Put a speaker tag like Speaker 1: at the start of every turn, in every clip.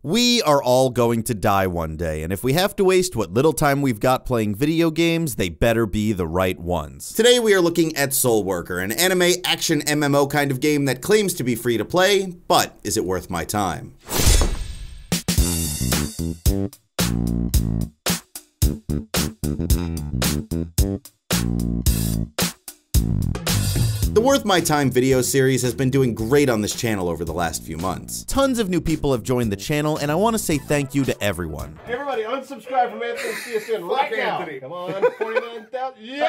Speaker 1: We are all going to die one day, and if we have to waste what little time we've got playing video games, they better be the right ones. Today we are looking at Soul Worker, an anime action MMO kind of game that claims to be free to play, but is it worth my time? The Worth My Time video series has been doing great on this channel over the last few months. Tons of new people have joined the channel, and I want to say thank you to everyone.
Speaker 2: Everybody unsubscribe from Anthony CSN right now. Anthony. Come on, 49,000. Yeah!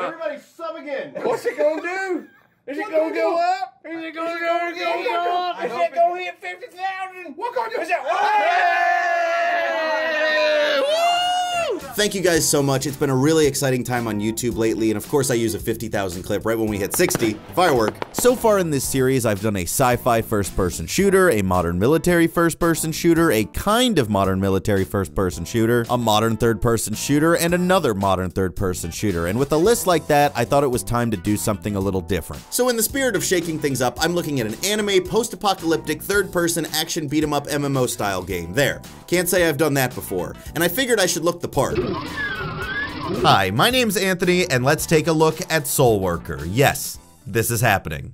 Speaker 2: Everybody sub again. What's it gonna do? Is it gonna go up? Is it gonna go up? Is it gonna hit 50,000? What gonna do is
Speaker 1: Thank you guys so much. It's been a really exciting time on YouTube lately, and of course I use a 50,000 clip right when we hit 60. Firework. So far in this series, I've done a sci-fi first-person shooter, a modern military first-person shooter, a kind of modern military first-person shooter, a modern third-person shooter, and another modern third-person shooter. And with a list like that, I thought it was time to do something a little different. So in the spirit of shaking things up, I'm looking at an anime, post-apocalyptic, third-person action beat-em-up MMO style game. There. Can't say I've done that before. And I figured I should look the part. Hi, my name's Anthony, and let's take a look at Soul Worker. Yes, this is happening.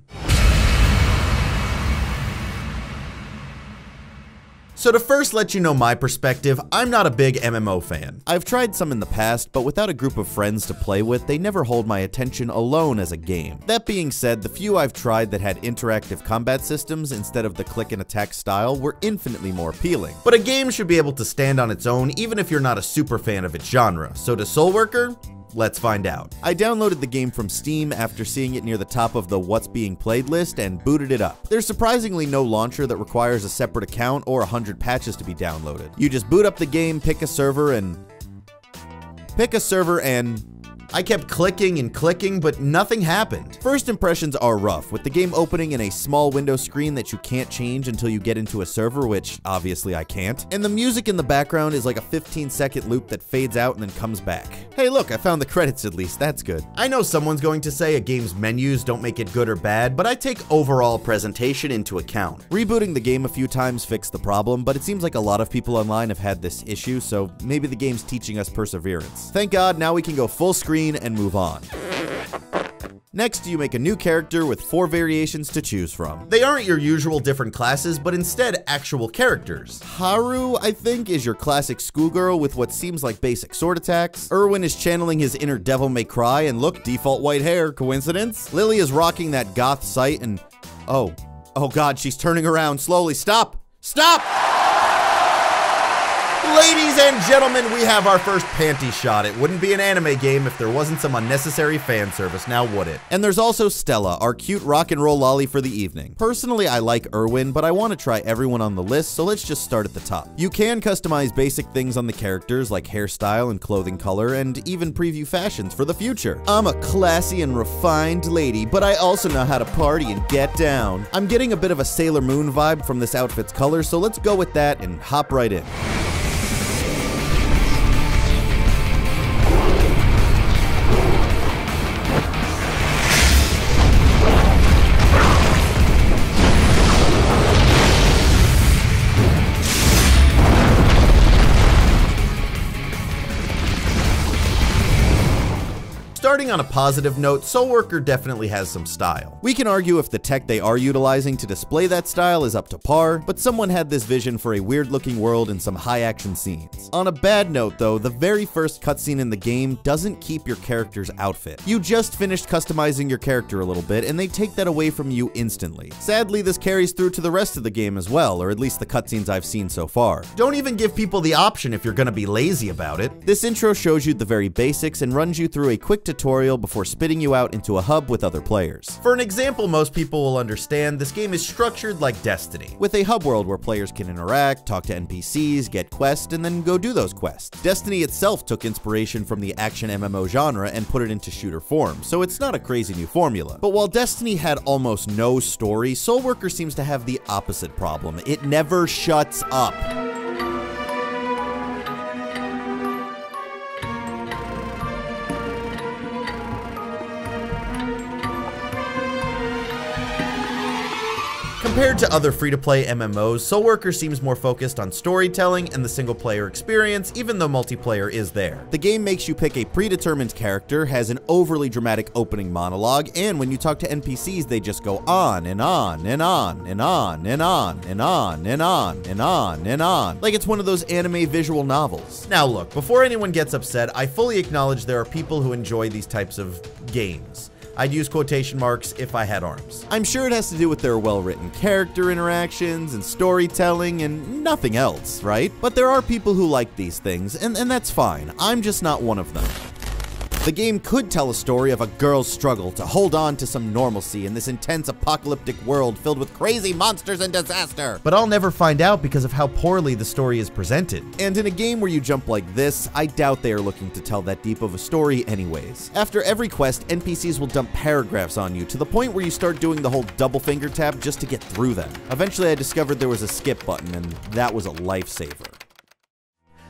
Speaker 1: So to first let you know my perspective, I'm not a big MMO fan. I've tried some in the past, but without a group of friends to play with, they never hold my attention alone as a game. That being said, the few I've tried that had interactive combat systems instead of the click and attack style were infinitely more appealing. But a game should be able to stand on its own even if you're not a super fan of its genre. So to Soul Worker? Let's find out. I downloaded the game from Steam after seeing it near the top of the What's Being Played list and booted it up. There's surprisingly no launcher that requires a separate account or 100 patches to be downloaded. You just boot up the game, pick a server, and I kept clicking and clicking, but nothing happened. First impressions are rough, with the game opening in a small window screen that you can't change until you get into a server, which obviously I can't. And the music in the background is like a 15-second loop that fades out and then comes back. Hey look, I found the credits at least, that's good. I know someone's going to say a game's menus don't make it good or bad, but I take overall presentation into account. Rebooting the game a few times fixed the problem, but it seems like a lot of people online have had this issue, so maybe the game's teaching us perseverance. Thank God, now we can go full screen and move on. Next, you make a new character with 4 variations to choose from. They aren't your usual different classes, but instead actual characters. Haru, I think, is your classic schoolgirl with what seems like basic sword attacks. Erwin is channeling his inner Devil May Cry, and look, default white hair, coincidence? Lily is rocking that goth sight and oh god, she's turning around slowly. Stop! Stop! Ladies and gentlemen, we have our first panty shot. It wouldn't be an anime game if there wasn't some unnecessary fan service, now would it? And there's also Stella, our cute rock and roll lolly for the evening. Personally, I like Erwin, but I want to try everyone on the list, so let's just start at the top. You can customize basic things on the characters like hairstyle and clothing color, and even preview fashions for the future. I'm a classy and refined lady, but I also know how to party and get down. I'm getting a bit of a Sailor Moon vibe from this outfit's color, so let's go with that and hop right in. Starting on a positive note, Soul Worker definitely has some style. We can argue if the tech they are utilizing to display that style is up to par, but someone had this vision for a weird-looking world and some high-action scenes. On a bad note though, the very first cutscene in the game doesn't keep your character's outfit. You just finished customizing your character a little bit, and they take that away from you instantly. Sadly, this carries through to the rest of the game as well, or at least the cutscenes I've seen so far. Don't even give people the option if you're gonna be lazy about it. This intro shows you the very basics and runs you through a quick tutorial before spitting you out into a hub with other players. For an example most people will understand, this game is structured like Destiny, with a hub world where players can interact, talk to NPCs, get quests, and then go do those quests. Destiny itself took inspiration from the action MMO genre and put it into shooter form, so it's not a crazy new formula. But while Destiny had almost no story, Soul Worker seems to have the opposite problem. It never shuts up. Compared to other free-to-play MMOs, Soul Worker seems more focused on storytelling and the single-player experience, even though multiplayer is there. The game makes you pick a predetermined character, has an overly dramatic opening monologue, and when you talk to NPCs, they just go on and on and on and on and on and on and on and on and on, like it's one of those anime visual novels. Now look, before anyone gets upset, I fully acknowledge there are people who enjoy these types of games. I'd use quotation marks if I had arms. I'm sure it has to do with their well-written character interactions and storytelling and nothing else, right? But there are people who like these things, and that's fine. I'm just not one of them. The game could tell a story of a girl's struggle to hold on to some normalcy in this intense apocalyptic world filled with crazy monsters and disaster. But I'll never find out because of how poorly the story is presented. And in a game where you jump like this, I doubt they are looking to tell that deep of a story anyways. After every quest, NPCs will dump paragraphs on you to the point where you start doing the whole double finger tap just to get through them. Eventually I discovered there was a skip button, and that was a lifesaver.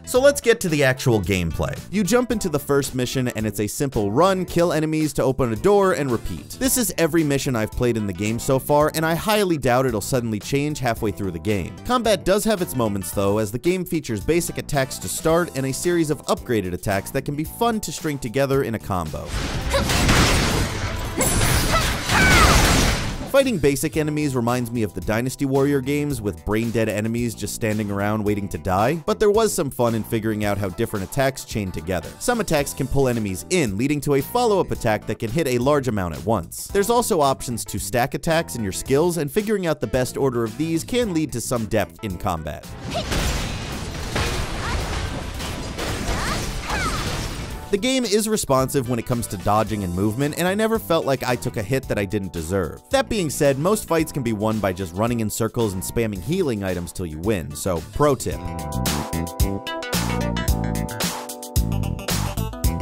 Speaker 1: So let's get to the actual gameplay. You jump into the first mission and it's a simple run, kill enemies to open a door, and repeat. This is every mission I've played in the game so far, and I highly doubt it'll suddenly change halfway through the game. Combat does have its moments though, as the game features basic attacks to start and a series of upgraded attacks that can be fun to string together in a combo. Fighting basic enemies reminds me of the Dynasty Warrior games, with brain-dead enemies just standing around waiting to die, but there was some fun in figuring out how different attacks chain together. Some attacks can pull enemies in, leading to a follow-up attack that can hit a large amount at once. There's also options to stack attacks in your skills, and figuring out the best order of these can lead to some depth in combat. The game is responsive when it comes to dodging and movement, and I never felt like I took a hit that I didn't deserve. That being said, most fights can be won by just running in circles and spamming healing items till you win, so pro tip.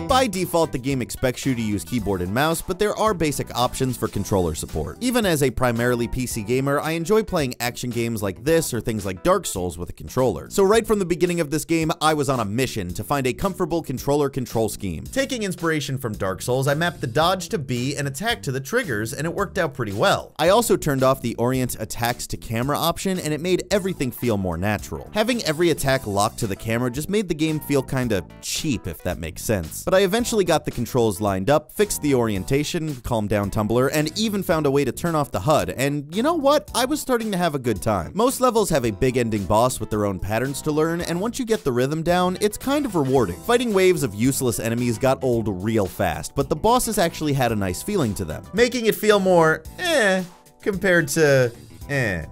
Speaker 1: By default, the game expects you to use keyboard and mouse, but there are basic options for controller support. Even as a primarily PC gamer, I enjoy playing action games like this or things like Dark Souls with a controller. So right from the beginning of this game, I was on a mission to find a comfortable controller control scheme. Taking inspiration from Dark Souls, I mapped the dodge to B and attack to the triggers, and it worked out pretty well. I also turned off the orient attacks to camera option, and it made everything feel more natural. Having every attack locked to the camera just made the game feel kinda cheap, if that makes sense. But I eventually got the controls lined up, fixed the orientation, calmed down Tumblr, and even found a way to turn off the HUD, and you know what? I was starting to have a good time. Most levels have a big ending boss with their own patterns to learn, and once you get the rhythm down, it's kind of rewarding. Fighting waves of useless enemies got old real fast, but the bosses actually had a nice feeling to them, making it feel more compared to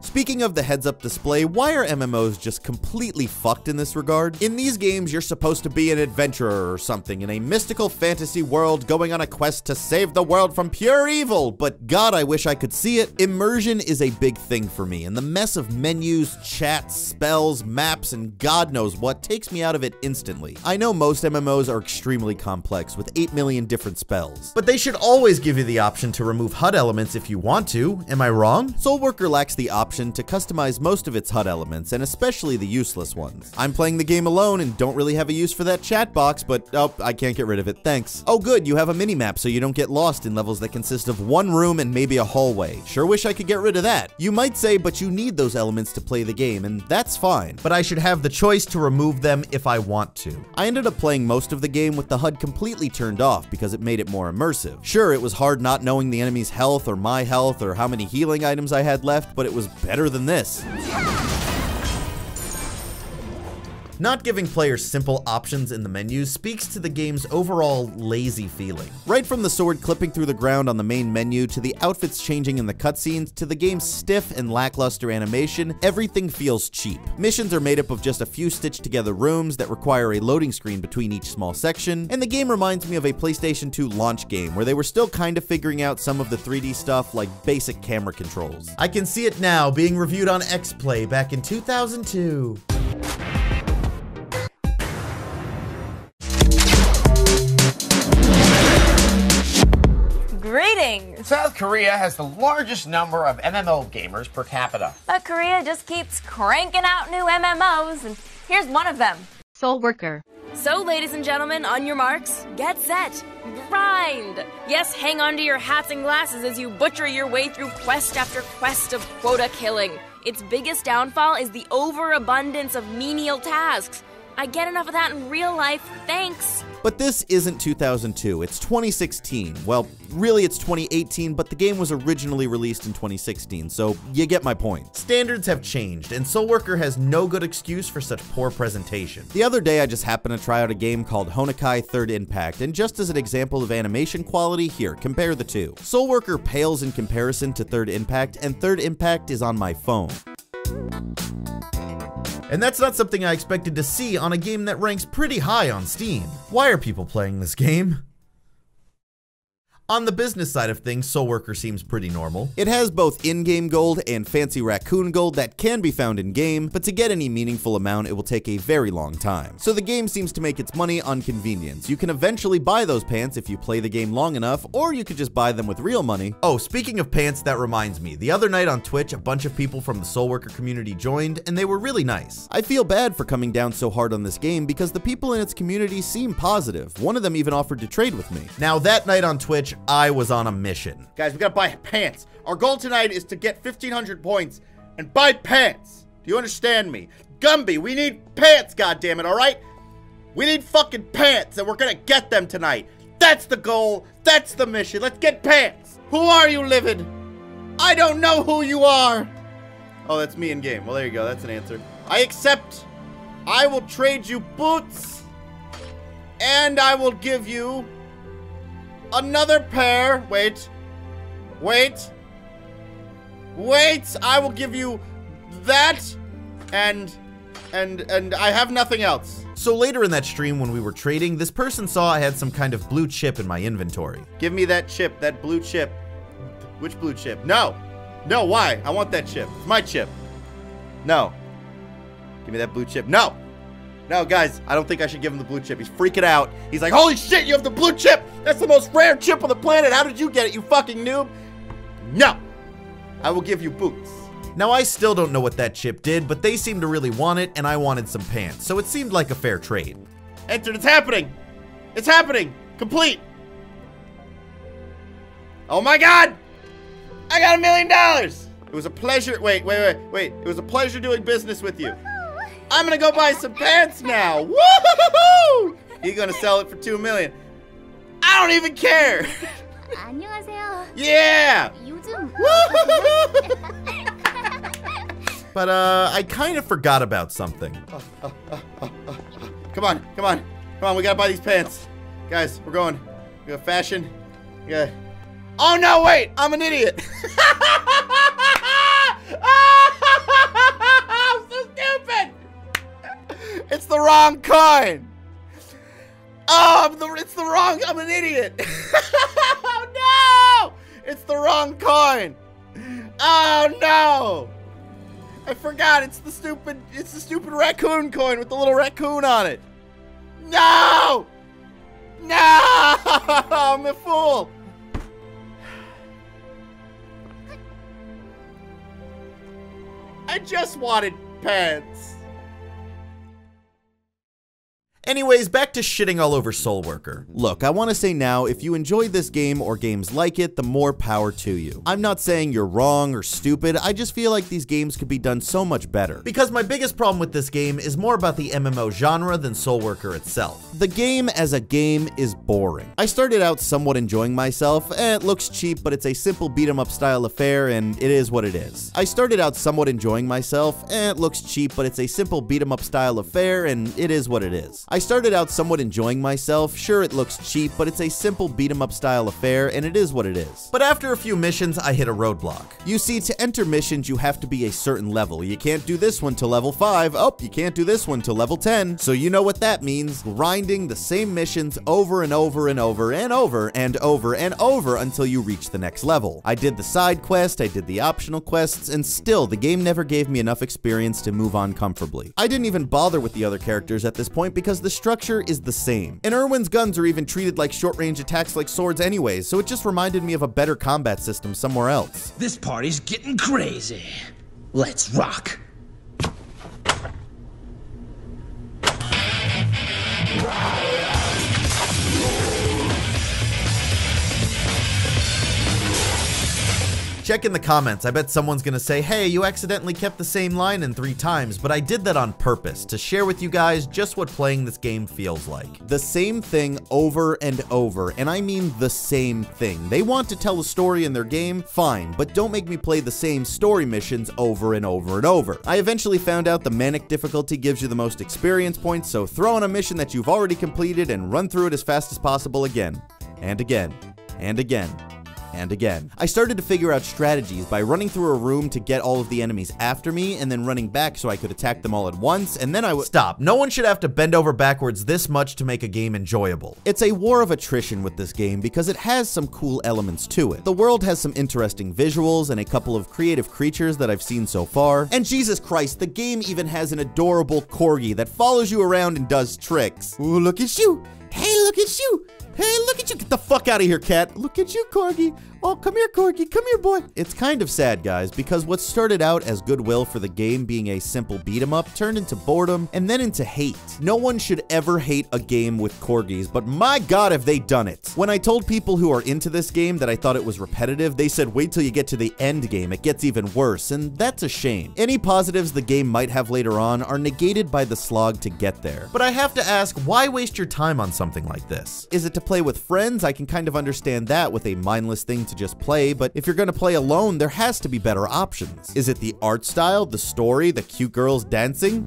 Speaker 1: Speaking of the heads-up display, why are MMOs just completely fucked in this regard? In these games, you're supposed to be an adventurer or something in a mystical fantasy world going on a quest to save the world from pure evil, but God, I wish I could see it. Immersion is a big thing for me, and the mess of menus, chats, spells, maps, and God knows what takes me out of it instantly. I know most MMOs are extremely complex with 8 million different spells, but they should always give you the option to remove HUD elements if you want to. Am I wrong? Soul Worker lacks the option to customize most of its HUD elements, and especially the useless ones. I'm playing the game alone and don't really have a use for that chat box, but oh, I can't get rid of it, thanks. Oh good, you have a mini-map so you don't get lost in levels that consist of one room and maybe a hallway. Sure wish I could get rid of that. You might say, but you need those elements to play the game, and that's fine. But I should have the choice to remove them if I want to. I ended up playing most of the game with the HUD completely turned off because it made it more immersive. Sure, it was hard not knowing the enemy's health or my health or how many healing items I had left, but it was better than this. Not giving players simple options in the menus speaks to the game's overall lazy feeling. Right from the sword clipping through the ground on the main menu, to the outfits changing in the cutscenes, to the game's stiff and lackluster animation, everything feels cheap. Missions are made up of just a few stitched together rooms that require a loading screen between each small section, and the game reminds me of a PlayStation 2 launch game where they were still kind of figuring out some of the 3D stuff like basic camera controls. I can see it now being reviewed on X-Play back in 2002.
Speaker 3: Greetings!
Speaker 2: South Korea has the largest number of MMO gamers per capita.
Speaker 3: But Korea just keeps cranking out new MMOs, and here's one of them.
Speaker 4: Soul Worker.
Speaker 3: So, ladies and gentlemen, on your marks, get set, grind! Yes, hang on to your hats and glasses as you butcher your way through quest after quest of quota killing. Its biggest downfall is the overabundance of menial tasks. I get enough of that in real life, thanks.
Speaker 1: But this isn't 2002, it's 2016. Well, really it's 2018, but the game was originally released in 2016, so you get my point. Standards have changed, and Soulworker has no good excuse for such poor presentation. The other day I just happened to try out a game called Honkai Third Impact, and just as an example of animation quality, here, compare the two. Soulworker pales in comparison to Third Impact, and Third Impact is on my phone. And that's not something I expected to see on a game that ranks pretty high on Steam. Why are people playing this game? On the business side of things, Soulworker seems pretty normal. It has both in-game gold and fancy raccoon gold that can be found in-game, but to get any meaningful amount, it will take a very long time. So the game seems to make its money on convenience. You can eventually buy those pants if you play the game long enough, or you could just buy them with real money. Oh, speaking of pants, that reminds me. The other night on Twitch, a bunch of people from the Soulworker community joined, and they were really nice. I feel bad for coming down so hard on this game because the people in its community seem positive. One of them even offered to trade with me. Now, that night on Twitch, I was on a mission.
Speaker 2: Guys, we gotta buy pants. Our goal tonight is to get 1,500 points and buy pants. Do you understand me? Gumby, we need pants, goddammit, alright? We need fucking pants, and we're gonna get them tonight. That's the goal. That's the mission. Let's get pants. Who are you, Livid? I don't know who you are. Oh, that's me in game. Well, there you go. That's an answer. I accept. I will trade you boots, and I will give you another pair. Wait. I will give you that, and I have nothing else.
Speaker 1: So later in that stream when we were trading, this person saw I had some kind of blue chip in my inventory.
Speaker 2: Give me that chip, that blue chip. Which blue chip? No. No, why? I want that chip. It's my chip. No. Give me that blue chip. No. No, guys, I don't think I should give him the blue chip. He's freaking out. He's like, holy shit, you have the blue chip! That's the most rare chip on the planet! How did you get it, you fucking noob? No! I will give you boots.
Speaker 1: Now, I still don't know what that chip did, but they seemed to really want it, and I wanted some pants, so it seemed like a fair trade.
Speaker 2: Entered, it's happening! It's happening! Complete! Oh my god! I got $1 million! It was a pleasure, wait. It was a pleasure doing business with you. I'm gonna go buy some pants now. Woo-hoo-hoo-hoo! You're gonna sell it for $2 million. I don't even care.
Speaker 4: 안녕하세요.
Speaker 2: Yeah.
Speaker 4: 요즘
Speaker 1: But I kind of forgot about something.
Speaker 2: Come on. We gotta buy these pants. Guys, we're going. We got fashion. Yeah. Oh no, wait! I'm an idiot. I'm so stupid. It's the wrong coin. Oh, it's the wrong. I'm an idiot. Oh no! It's the wrong coin. Oh no! I forgot. It's the stupid raccoon coin with the little raccoon on it. No! No! I'm a fool. I just wanted pants.
Speaker 1: Anyways, back to shitting all over Soulworker. Look, I want to say now, if you enjoyed this game or games like it, the more power to you. I'm not saying you're wrong or stupid, I just feel like these games could be done so much better. Because my biggest problem with this game is more about the MMO genre than Soulworker itself. The game as a game is boring. I started out somewhat enjoying myself, it looks cheap, but it's a simple beat-em-up style affair, and it is what it is. I started out somewhat enjoying myself, it looks cheap, but it's a simple beat-em-up style affair, and it is what it is. I started out somewhat enjoying myself, sure it looks cheap, but it's a simple beat-em-up style affair, and it is what it is. But after a few missions, I hit a roadblock. You see, to enter missions, you have to be a certain level. You can't do this one till level 5, oh, you can't do this one till level 10, so you know what that means, grinding the same missions over and over and over and over and over and over until you reach the next level. I did the side quest, I did the optional quests, and still, the game never gave me enough experience to move on comfortably. I didn't even bother with the other characters at this point because the structure is the same. And Irwin's guns are even treated like short-range attacks like swords anyways, so it just reminded me of a better combat system somewhere else.
Speaker 5: This party's getting crazy. Let's rock.
Speaker 1: Check in the comments. I bet someone's gonna say, hey, you accidentally kept the same line in 3 times, but I did that on purpose to share with you guys just what playing this game feels like. The same thing over and over, and I mean the same thing. They want to tell a story in their game, fine, but don't make me play the same story missions over and over and over. I eventually found out the manic difficulty gives you the most experience points, so throw in a mission that you've already completed and run through it as fast as possible again, and again, and again. And again. I started to figure out strategies by running through a room to get all of the enemies after me and then running back so I could attack them all at once, and then I would— Stop. No one should have to bend over backwards this much to make a game enjoyable. It's a war of attrition with this game because it has some cool elements to it. The world has some interesting visuals and a couple of creative creatures that I've seen so far, and Jesus Christ, the game even has an adorable corgi that follows you around and does tricks. Ooh, look at you. Hey, look at you. Hey, look at you. Get the fuck out of here, cat. Look at you, corgi. Oh, come here, corgi. Come here, boy. It's kind of sad, guys, because what started out as goodwill for the game being a simple beat-em-up turned into boredom and then into hate. No one should ever hate a game with corgis, but my god have they done it. When I told people who are into this game that I thought it was repetitive, they said wait till you get to the end game, it gets even worse, and that's a shame. Any positives the game might have later on are negated by the slog to get there. But I have to ask, why waste your time on something like this? Is it to play with friends? I can kind of understand that with a mindless thing to just play, but if you're gonna play alone, there has to be better options. Is it the art style, the story, the cute girls dancing?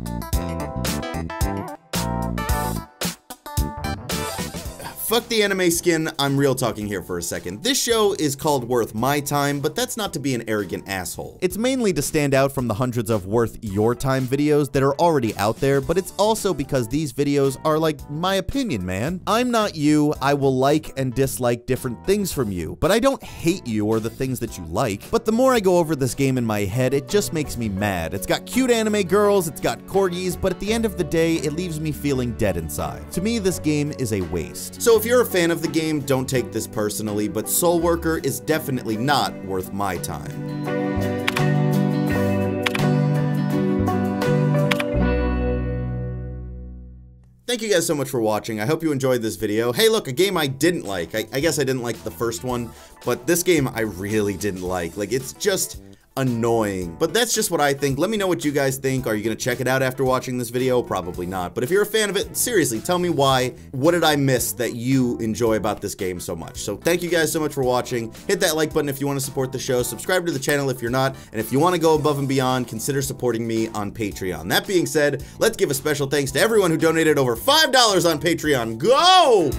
Speaker 1: Fuck the anime skin, I'm real talking here for a second. This show is called Worth My Time, but that's not to be an arrogant asshole. It's mainly to stand out from the hundreds of Worth Your Time videos that are already out there, but it's also because these videos are like my opinion, man. I'm not you, I will like and dislike different things from you, but I don't hate you or the things that you like. But the more I go over this game in my head, it just makes me mad. It's got cute anime girls, it's got corgis, but at the end of the day, it leaves me feeling dead inside. To me, this game is a waste. So if you're a fan of the game, don't take this personally, but Soul Worker is definitely not worth my time. Thank you guys so much for watching. I hope you enjoyed this video. Hey, look, a game I didn't like. I guess I didn't like the first one, but this game I really didn't like. Like, it's just annoying. But that's just what I think. Let me know what you guys think. Are you gonna check it out after watching this video? Probably not. But if you're a fan of it, seriously, tell me why. What did I miss that you enjoy about this game so much? So thank you guys so much for watching. Hit that like button if you want to support the show. Subscribe to the channel if you're not. And if you want to go above and beyond, consider supporting me on Patreon. That being said, let's give a special thanks to everyone who donated over $5 on Patreon. Go!